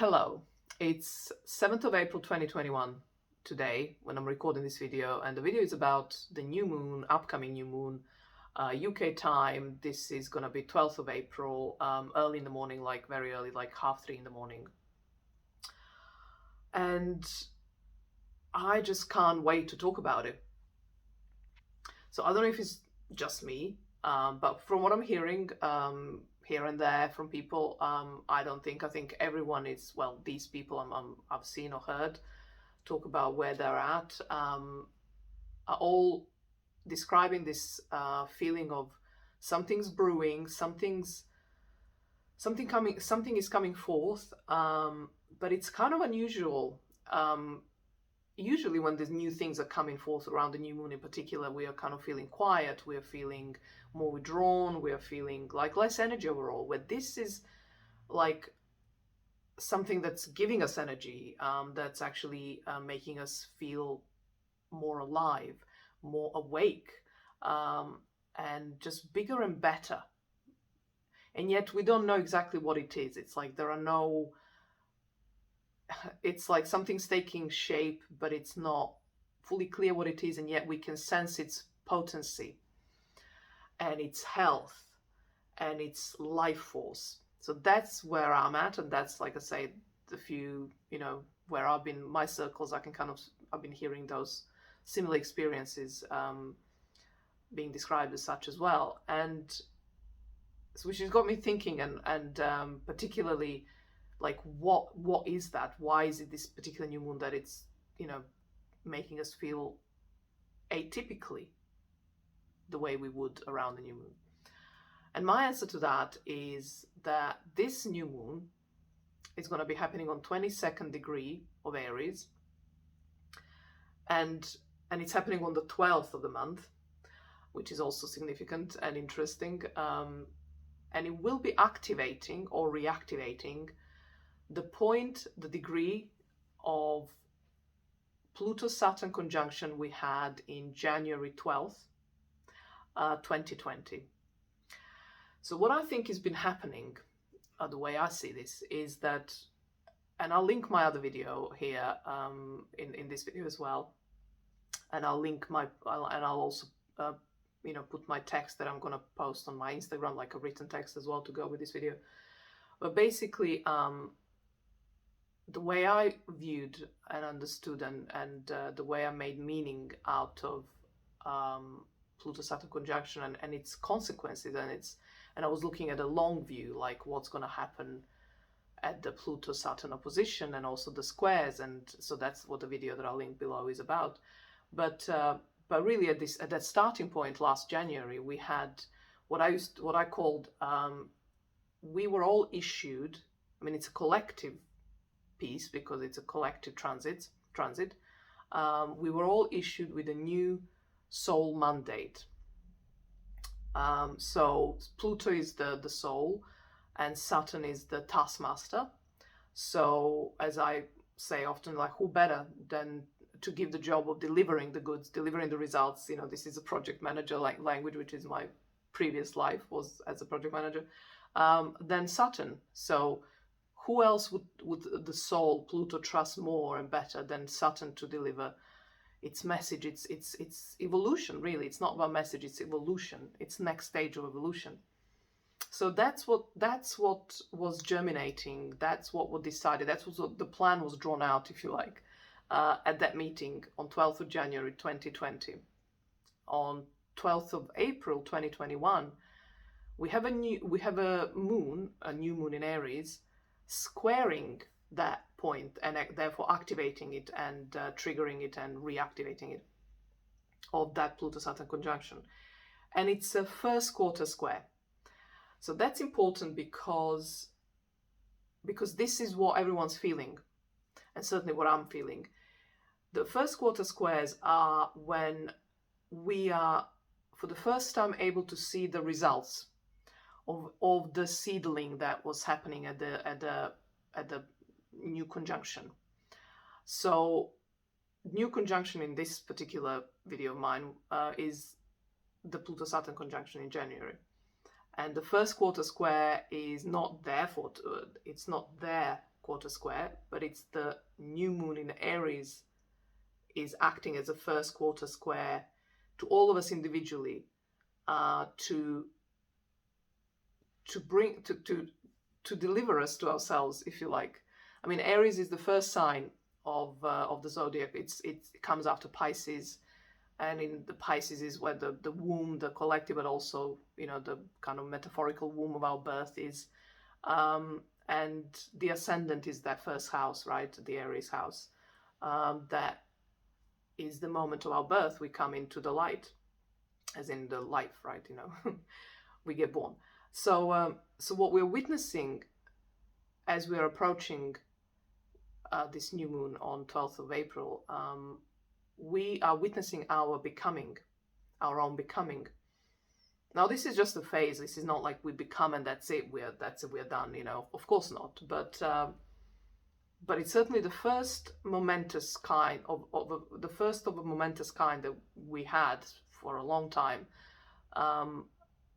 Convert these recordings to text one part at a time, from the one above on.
Hello, it's 7th of April 2021 today when I'm recording this video, and the video is about the new moon, upcoming new moon, UK time. This is going to be 12th of April, early in the morning, like very early, like 3:30 in the morning. And I just can't wait to talk about it. So I don't know if it's just me, but from what I'm hearing, here and there from people, I think everyone is, well, these people I've seen or heard talk about where they're at, are all describing this feeling of something's brewing, something is coming forth, but it's kind of unusual. Usually when these new things are coming forth around the new moon in particular, we are kind of feeling quiet, we are feeling more withdrawn, we are feeling like less energy overall, where this is like something that's giving us energy, that's actually making us feel more alive, more awake, and just bigger and better. And yet we don't know exactly what it is. It's like it's like something's taking shape, but it's not fully clear what it is, and yet we can sense its potency and its health and its life force. So that's where I'm at, and that's, like I say, the few, where I've been, my circles, I've been hearing those similar experiences being described as such as well. And so, which has got me thinking, and particularly, like, what is that? Why is it this particular new moon that it's, making us feel atypically the way we would around the new moon? And my answer to that is that this new moon is going to be happening on 22nd degree of Aries, and it's happening on the 12th of the month, which is also significant and interesting. And it will be activating or reactivating the degree of Pluto-Saturn conjunction we had in January 12th, 2020. So what I think has been happening, the way I see this, is that, and I'll link my other video here in this video as well, and I'll also put my text that I'm going to post on my Instagram, like a written text as well, to go with this video. But basically, the way I viewed and understood and the way I made meaning out of Pluto-Saturn conjunction and its consequences, and I was looking at a long view, like what's going to happen at the Pluto-Saturn opposition and also the squares, and so that's what the video that I'll link below is about. But really at that starting point last January, we had what I called, we were all issued, I mean, it's a collective piece because it's a collective transit. We were all issued with a new soul mandate. So Pluto is the soul and Saturn is the taskmaster. So as I say often, like, who better than to give the job of delivering the goods, delivering the results? This is a project manager like language, which is my previous life was as a project manager, than Saturn. So who else would the soul, Pluto, trust more and better than Saturn to deliver its message, its evolution? Really, it's not about message, it's evolution, it's next stage of evolution. So that's what was germinating, that's what was decided, that's what the plan was drawn out, if you like, at that meeting on 12th of January 2020. On 12th of April 2021, we have a new moon in Aries, squaring that point and therefore activating it and triggering it and reactivating it, of that Pluto-Saturn conjunction. And it's a first quarter square. So that's important because this is what everyone's feeling, and certainly what I'm feeling. The first quarter squares are when we are for the first time able to see the results of the seedling that was happening at the new conjunction. So new conjunction in this particular video of mine is the Pluto-Saturn conjunction in January, and the first quarter square is not there quarter square, but it's the new moon in Aries is acting as a first quarter square to all of us individually, to bring to deliver us to ourselves, if you like. I mean, Aries is the first sign of the zodiac. It comes after Pisces, and in the Pisces is where the womb, the collective, but also, you know, the kind of metaphorical womb of our birth is. And the ascendant is that first house, right? The Aries house. That is the moment of our birth. We come into the light, as in the life, right? You know, we get born. So what we're witnessing as we're approaching this new moon on 12th of April, we are witnessing our becoming, our own becoming. Now, this is just a phase. This is not like we become and that's it. We're done. You know, of course not. But it's certainly the first momentous kind of the first of a momentous kind that we had for a long time.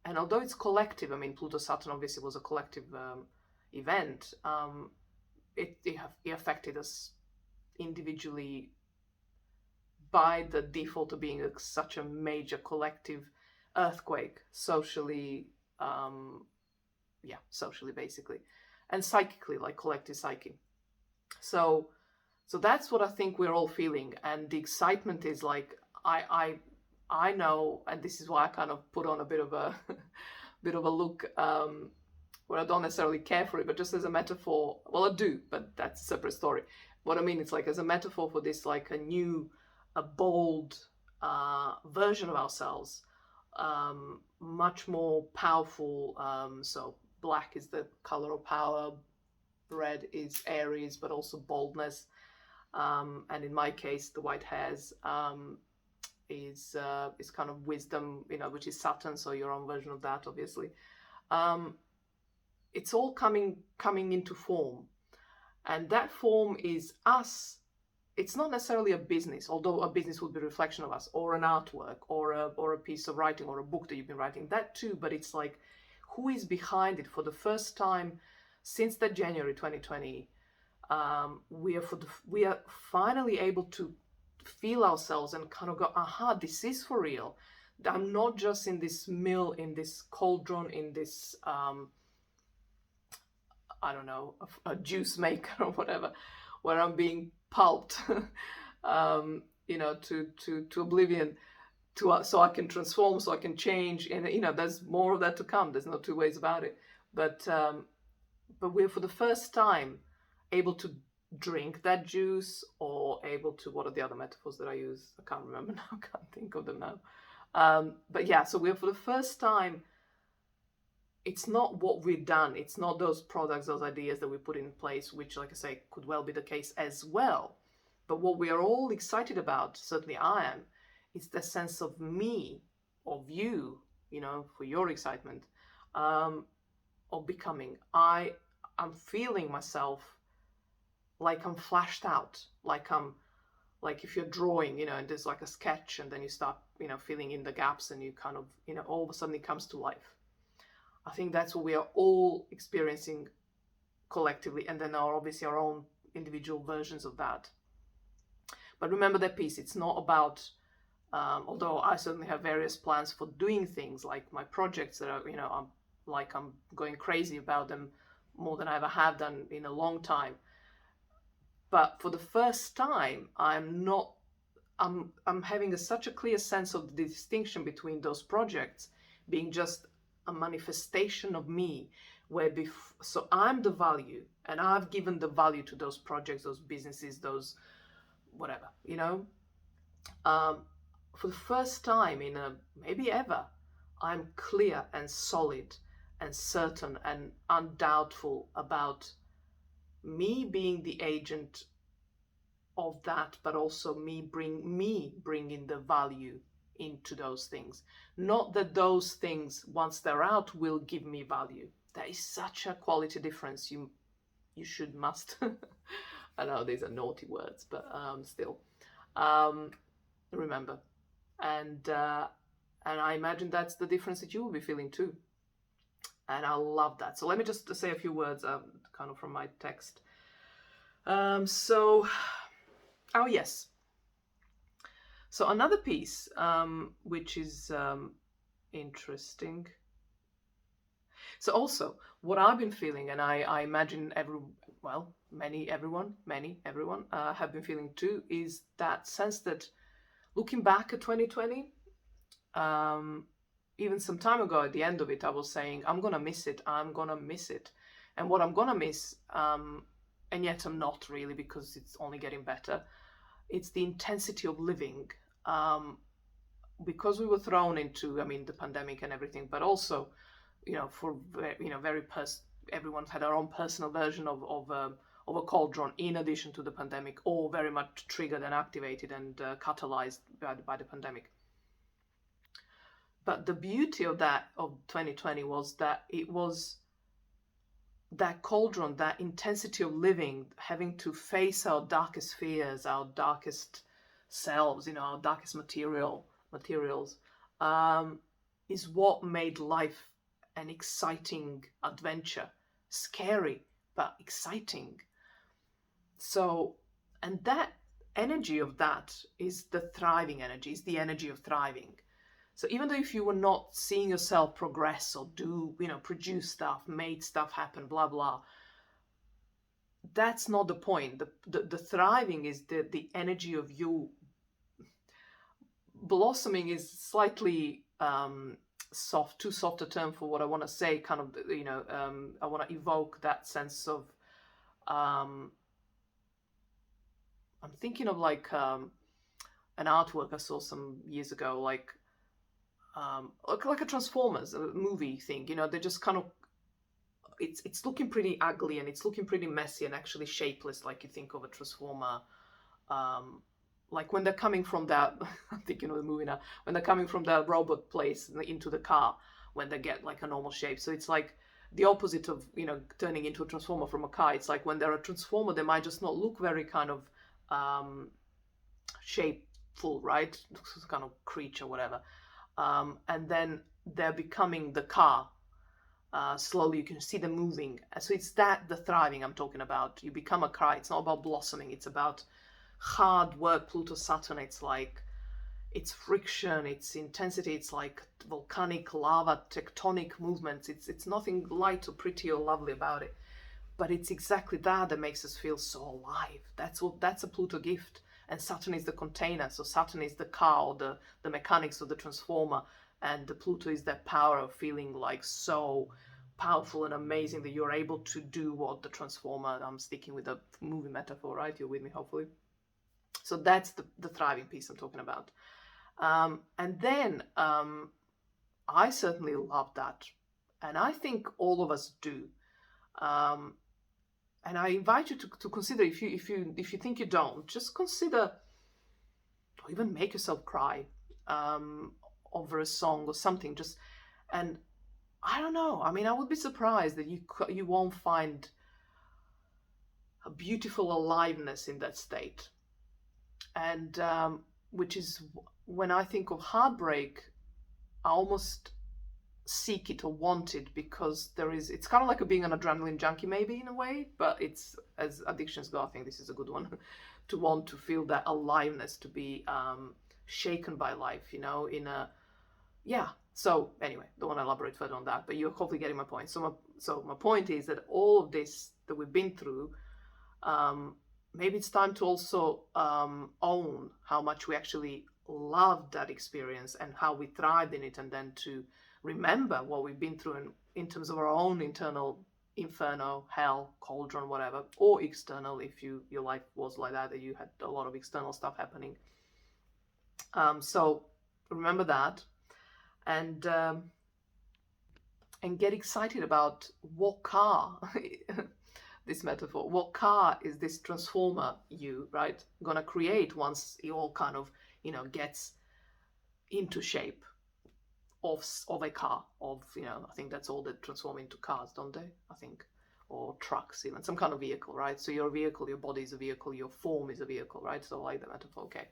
And although it's collective, I mean, Pluto Saturn obviously was a collective event. It affected us individually by the default of being such a major collective earthquake, socially, socially basically, and psychically, like collective psyche. So that's what I think we're all feeling, and the excitement is like I know, and this is why I kind of put on a bit of a look where I don't necessarily care for it, but just as a metaphor. Well, I do, but that's a separate story. What I mean, it's like as a metaphor for this, like a bold version of ourselves, much more powerful. So black is the color of power, red is Aries, but also boldness. And in my case, the white hairs is kind of wisdom, you know, which is Saturn. So your own version of that, obviously. It's all coming into form, and that form is us. It's not necessarily a business, although a business would be a reflection of us, or an artwork, or a piece of writing, or a book that you've been writing. That too, but it's like who is behind it. For the first time since that January 2020, we are finally able to feel ourselves and kind of go, aha, this is for real. I'm not just in this mill, in this cauldron, in this I don't know, a juice maker or whatever, where I'm being pulped, you know, to oblivion, so I can transform, so I can change, and you know, there's more of that to come. There's no two ways about it. But we're for the first time able to drink that juice, or able to, what are the other metaphors that I use? I can't remember now. I can't think of them now. But yeah, so we're for the first time. It's not what we've done. It's not those products, those ideas that we put in place, which, like I say, could well be the case as well. But what we are all excited about, certainly I am, is the sense of me, of you, you know, for your excitement, of becoming. I'm feeling myself like I'm flashed out, like if you're drawing, you know, and there's like a sketch, and then you start, you know, filling in the gaps, and you kind of, you know, all of a sudden it comes to life. I think that's what we are all experiencing collectively, and then obviously our own individual versions of that. But remember that piece. It's not about, although I certainly have various plans for doing things like my projects that are, you know, I'm going crazy about them more than I ever have done in a long time. But for the first time, I'm having such a clear sense of the distinction between those projects being just a manifestation of me, so I'm the value, and I've given the value to those projects, those businesses, those whatever, you know. For the first time in maybe ever, I'm clear and solid and certain and undoubtful about me being the agent of that, but also me bringing the value into those things. Not that those things, once they're out, will give me value. There is such a quality difference. You must. I know these are naughty words, but still, remember. And I imagine that's the difference that you will be feeling too. And I love that. So let me just say a few words, kind of from my text. So, oh yes. So another piece, which is interesting. So also, what I've been feeling, and I imagine many everyone have been feeling too, is that sense that looking back at 2020, even some time ago at the end of it, I was saying, I'm gonna miss it. I'm gonna miss it. And what I'm gonna miss, and yet I'm not really, because it's only getting better, it's the intensity of living. Because we were thrown into, the pandemic and everything, but also, for everyone's had their own personal version of a cauldron in addition to the pandemic, all very much triggered and activated and catalyzed by the pandemic. But the beauty of 2020 was that it was that cauldron, that intensity of living, having to face our darkest fears, our darkest selves, our darkest materials, is what made life an exciting adventure. Scary, but exciting. So, and that energy of that is the thriving energy, is the energy of thriving. So even though if you were not seeing yourself progress or do, produce stuff, make stuff happen, blah, blah, that's not the point. The thriving is the energy of you. Blossoming is slightly too soft a term for what I want to say. Kind of, I want to evoke that sense of, I'm thinking of like an artwork I saw some years ago, like a Transformers movie thing. They just kind of, it's looking pretty ugly and it's looking pretty messy and actually shapeless, like you think of a Transformer. Like when they're coming from that, I'm thinking of the movie now, when they're coming from that robot place into the car, when they get like a normal shape. So it's like the opposite of, turning into a Transformer from a car. It's like when they're a Transformer, they might just not look very kind of shapeful, right? Kind of creature, whatever. And then they're becoming the car. Slowly you can see them moving. So it's the thriving I'm talking about. You become a car. It's not about blossoming. It's about hard work. Pluto, Saturn, it's friction, it's intensity, it's like volcanic lava, tectonic movements. It's nothing light or pretty or lovely about it. But it's exactly that makes us feel so alive. That's a Pluto gift. And Saturn is the container. So Saturn is the car, or the mechanics of the transformer. And the Pluto is that power of feeling like so powerful and amazing that you're able to do what the transformer, I'm sticking with the movie metaphor, right? You're with me, hopefully. So that's the thriving piece I'm talking about. And then I certainly love that. And I think all of us do. And I invite you to consider, if you think you don't, just consider, or even make yourself cry over a song or something. And I don't know. I mean, I would be surprised that you won't find a beautiful aliveness in that state. And which is, when I think of heartbreak, I almost seek it or want it, because it's kind of like being an adrenaline junkie, maybe, in a way, but it's, as addictions go, I think this is a good one, to want to feel that aliveness, to be shaken by life, so anyway, don't want to elaborate further on that, but you're hopefully getting my point. So my point is that all of this that we've been through, maybe it's time to also own how much we actually loved that experience and how we thrived in it, and then to remember what we've been through in terms of our own internal inferno, hell, cauldron, whatever, or external, if your life was like that you had a lot of external stuff happening. So remember that, and get excited about what car, this metaphor, what car is this transformer right, gonna create once it all kind of, gets into shape of a car, I think that's all that transform into cars, don't they? I think, or trucks, even some kind of vehicle, right? So your vehicle, your body is a vehicle, your form is a vehicle, right? So I like the metaphor. Okay,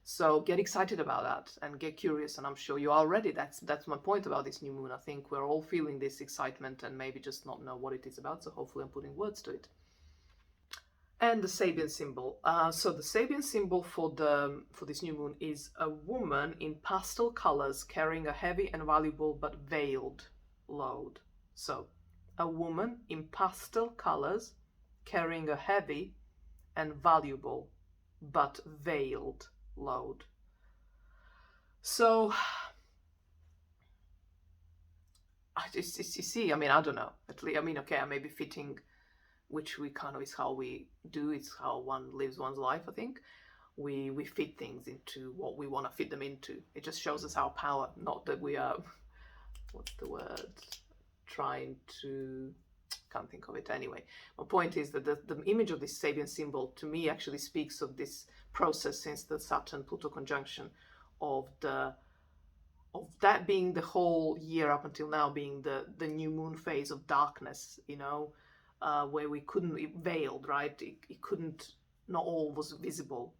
so get excited about that and get curious, and I'm sure you are ready. That's my point about this new moon. I think we're all feeling this excitement and maybe just not know what it is about, so hopefully I'm putting words to it. And the Sabian symbol. So the Sabian symbol for this new moon is a woman in pastel colors carrying a heavy and valuable but veiled load. So a woman in pastel colors carrying a heavy and valuable but veiled load. So you see, I mean, I don't know. At least, I mean, okay, I may be fitting, which we kind of is how we do. It's how one lives one's life. I think we fit things into what we want to fit them into. It just shows us our power. Not that we are, what's the word? Trying to, can't think of it anyway. My point is that the image of this Sabian symbol to me actually speaks of this process since the Saturn Pluto conjunction of that being the whole year up until now being the new moon phase of darkness, you know, where we couldn't, it veiled, right? It couldn't, not all was visible.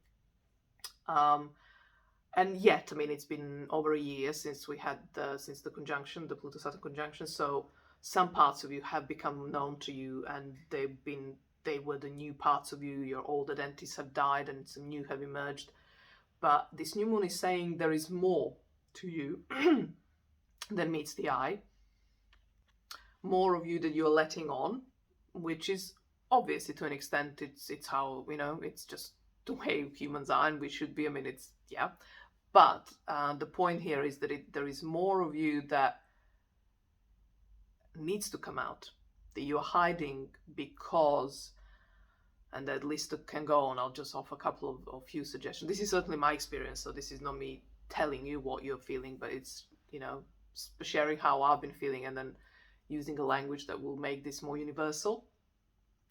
And yet, I mean, it's been over a year since we had since the conjunction, the Pluto-Saturn conjunction. So some parts of you have become known to you, and they were the new parts of you. Your old identities have died, and some new have emerged. But this new moon is saying there is more to you than meets the eye. More of you that you're letting on, which is obviously to an extent, it's how, you know, it's just the way humans are, and we should be. I mean, it's, yeah. But the point here is that there is more of you that needs to come out, that you're hiding because, and that list can go on. I'll just offer a couple of few suggestions. This is certainly my experience, so this is not me telling you what you're feeling, but it's, you know, sharing how I've been feeling and then using a language that will make this more universal.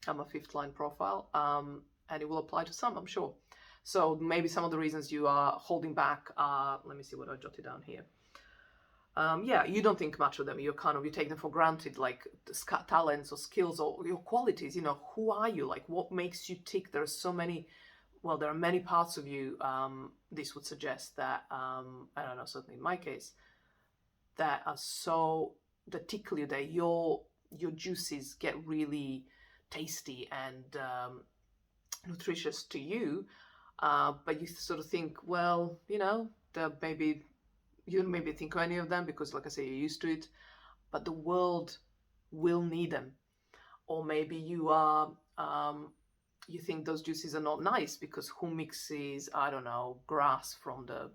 I'm a fifth line profile, and it will apply to some, I'm sure. So maybe some of the reasons you are holding back are, let me see what I jotted down here. Yeah, you don't think much of them. You take them for granted, like talents or skills or your qualities. You know, who are you? Like, what makes you tick? There are so many. Well, there are many parts of you. This would suggest that I don't know. Certainly in my case, that are so that tickle you. That your juices get really tasty and nutritious to you. But you sort of think, well, you know, maybe you don't maybe think of any of them because, like I say, you're used to it. But the world will need them, or maybe you are. You think those juices are not nice because who mixes, I don't know, grass from the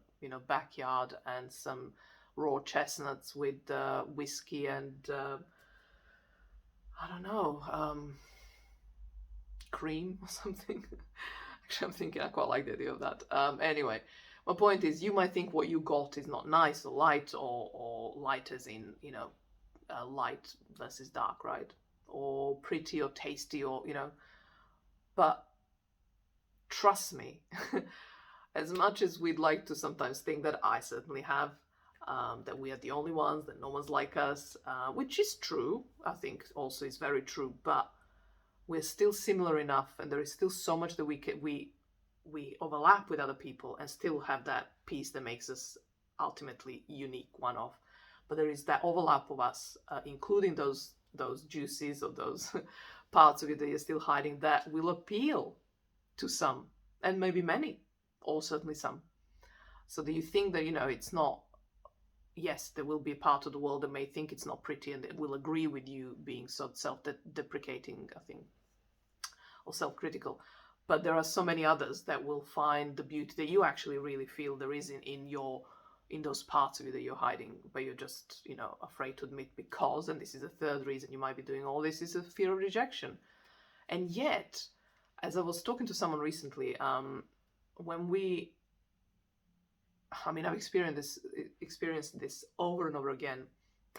backyard and some raw chestnuts with whiskey and I don't know, cream or something. Actually, I'm thinking I quite like the idea of that. Anyway, my point is, you might think what you got is not nice or light, or light as in, light versus dark, right? Or pretty or tasty, or, but trust me, as much as we'd like to sometimes think that I certainly have, that we are the only ones, that no one's like us, which is true, I think also is very true, but we're still similar enough, and there is still so much that we overlap with other people and still have that piece that makes us ultimately unique, one-off. But there is that overlap of us, including those juices or those parts of it that you're still hiding, that will appeal to some, and maybe many, or certainly some. So do you think that, it's not, yes, there will be a part of the world that may think it's not pretty and that will agree with you being so self-deprecating, I think, or self-critical. But there are so many others that will find the beauty that you actually really feel there is in those parts of you that you're hiding, but you're just, afraid to admit because, and this is the third reason you might be doing all this, is a fear of rejection. And yet, as I was talking to someone recently, I've experienced this over and over again.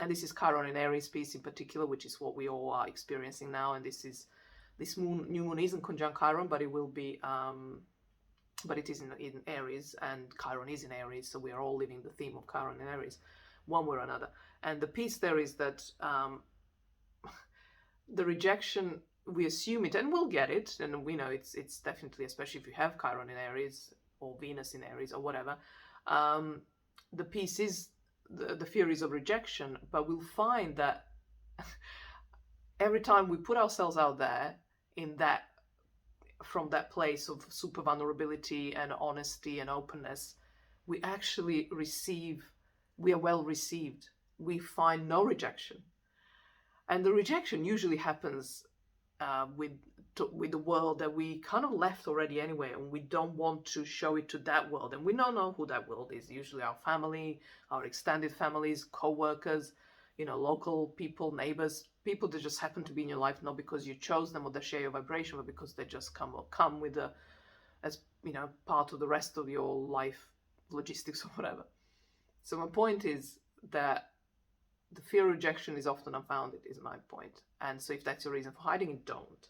And this is Chiron in Aries piece in particular, which is what we all are experiencing now. And this new moon isn't conjunct Chiron, but it will be, but it is in Aries, and Chiron is in Aries. So we are all living the theme of Chiron in Aries, one way or another. And the piece there is that the rejection, we assume it, and we'll get it. And we know it's definitely, especially if you have Chiron in Aries or Venus in Aries or whatever, the piece is the theories of rejection, but we'll find that every time we put ourselves out there in that from that place of super vulnerability and honesty and openness, we actually we are well received. We find no rejection. And the rejection usually happens with the world that we kind of left already anyway, and we don't want to show it to that world. And we don't know who that world is. Usually our family, our extended families, co-workers, local people, neighbors, people that just happen to be in your life, not because you chose them or they share your vibration, but because they just come with as part of the rest of your life logistics or whatever. So my point is that the fear of rejection is often unfounded, is my point. And so if that's your reason for hiding it, don't.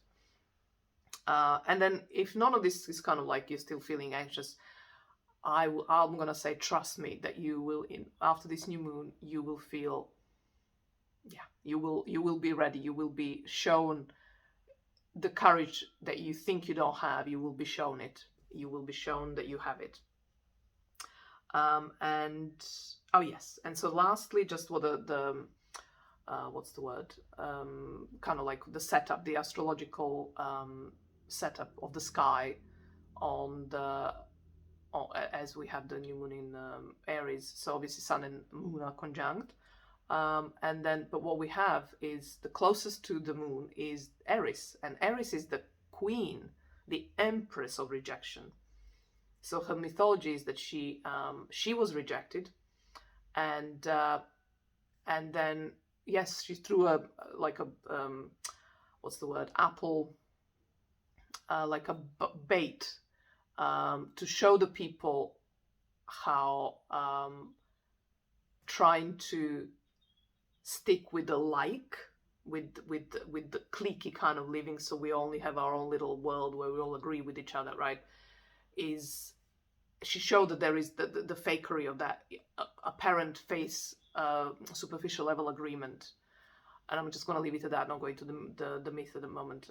And then if none of this is kind of like you're still feeling anxious, I'm going to say, trust me, that you will, after this new moon, you will feel, you will be ready. You will be shown the courage that you think you don't have. You will be shown it. You will be shown that you have it. And oh yes, and so lastly, just what the what's the word? Kind of like the setup, the astrological setup of the sky as we have the new moon in Aries. So obviously Sun and Moon are conjunct, and then but what we have is the closest to the moon is Aries, and Aries is the queen, the empress of rejection. So her mythology is that she was rejected, and then yes, she threw what's the word, apple, like a bait, to show the people how trying to stick with with the cliquey kind of living, so we only have our own little world where we all agree with each other, right? She showed that there is the fakery of that apparent face, superficial level agreement. And I'm just going to leave it at that, not going to the myth at the moment.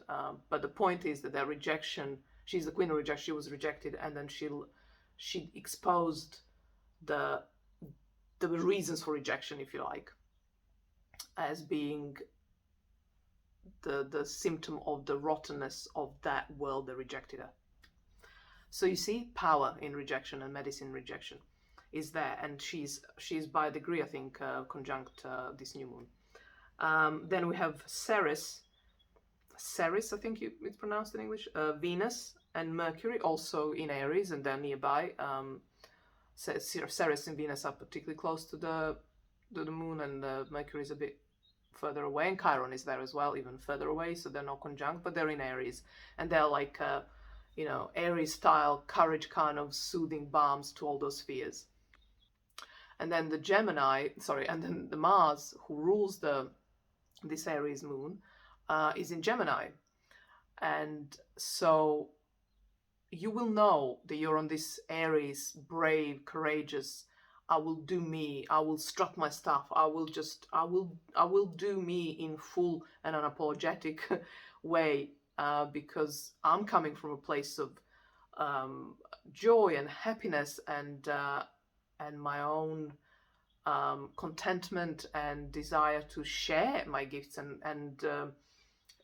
But the point is that rejection, she's the queen of rejection, she was rejected, and then she exposed the reasons for rejection, if you like, as being the symptom of the rottenness of that world that rejected her. So you see, power in rejection and medicine in rejection is there, and she's by degree, I think, conjunct this new moon. Then we have Ceres, I think it's pronounced in English, Venus and Mercury, also in Aries, and they're nearby. Ceres and Venus are particularly close to the moon, and Mercury is a bit further away, and Chiron is there as well, even further away, so they're not conjunct, but they're in Aries, and they're like Aries style courage, kind of soothing balms to all those fears. And then the Mars, who rules this Aries moon, is in Gemini, and so you will know that you're on this Aries, brave, courageous, I will do me, I will strut my stuff, I will do me in full and unapologetic way, because I'm coming from a place of joy and happiness and my own contentment and desire to share my gifts and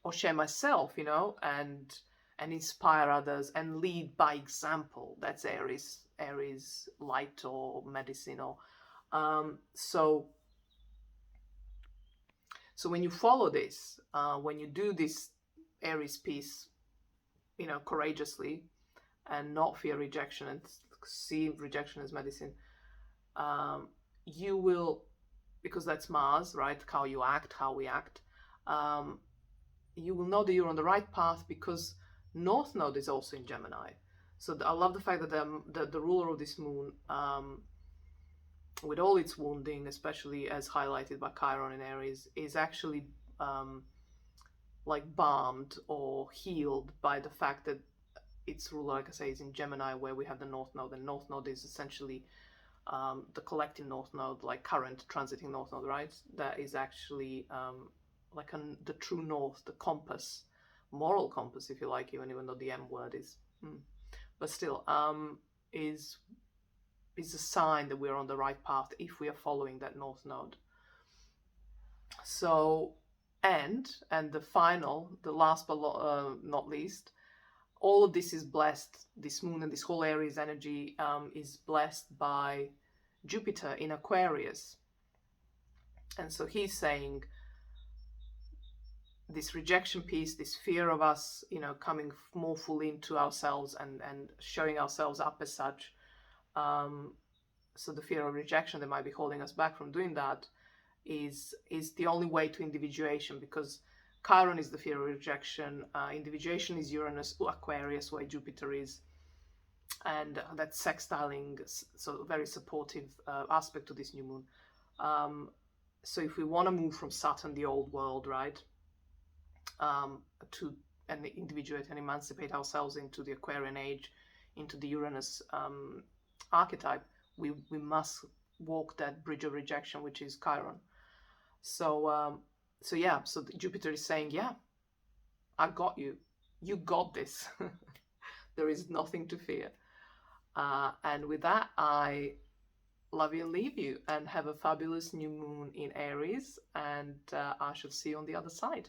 or share myself, and inspire others and lead by example. That's Aries light or medicine, or so when you follow this, when you do this Aries piece, courageously, and not fear rejection and see rejection as medicine, you will, because that's Mars, right? How we act, you will know that you're on the right path, because North Node is also in Gemini. So I love the fact that the ruler of this moon, with all its wounding, especially as highlighted by Chiron in Aries, is actually like balmed or healed by the fact that its ruler, like I say, is in Gemini, where we have the North Node, and North Node is essentially the collective North Node, like current transiting North Node, right? That is actually like the true North, the compass, moral compass, if you like, even though the M word is, but still, is a sign that we're on the right path if we are following that North Node. So, and the last but not least, all of this is blessed. This moon and this whole Aries energy is blessed by Jupiter in Aquarius. And so he's saying this rejection piece, this fear of us, coming more fully into ourselves and showing ourselves up as such. So the fear of rejection that might be holding us back from doing that is the only way to individuation, because Chiron is the fear of rejection. Individuation is Uranus, Aquarius, where Jupiter is. And that sextiling, so very supportive aspect to this new moon. So if we want to move from Saturn, the old world, right, to and individuate and emancipate ourselves into the Aquarian age, into the Uranus archetype, we must walk that bridge of rejection, which is Chiron. So Jupiter is saying, yeah, I got you. You got this. There is nothing to fear. And with that, I love you and leave you, and have a fabulous new moon in Aries, and I shall see you on the other side.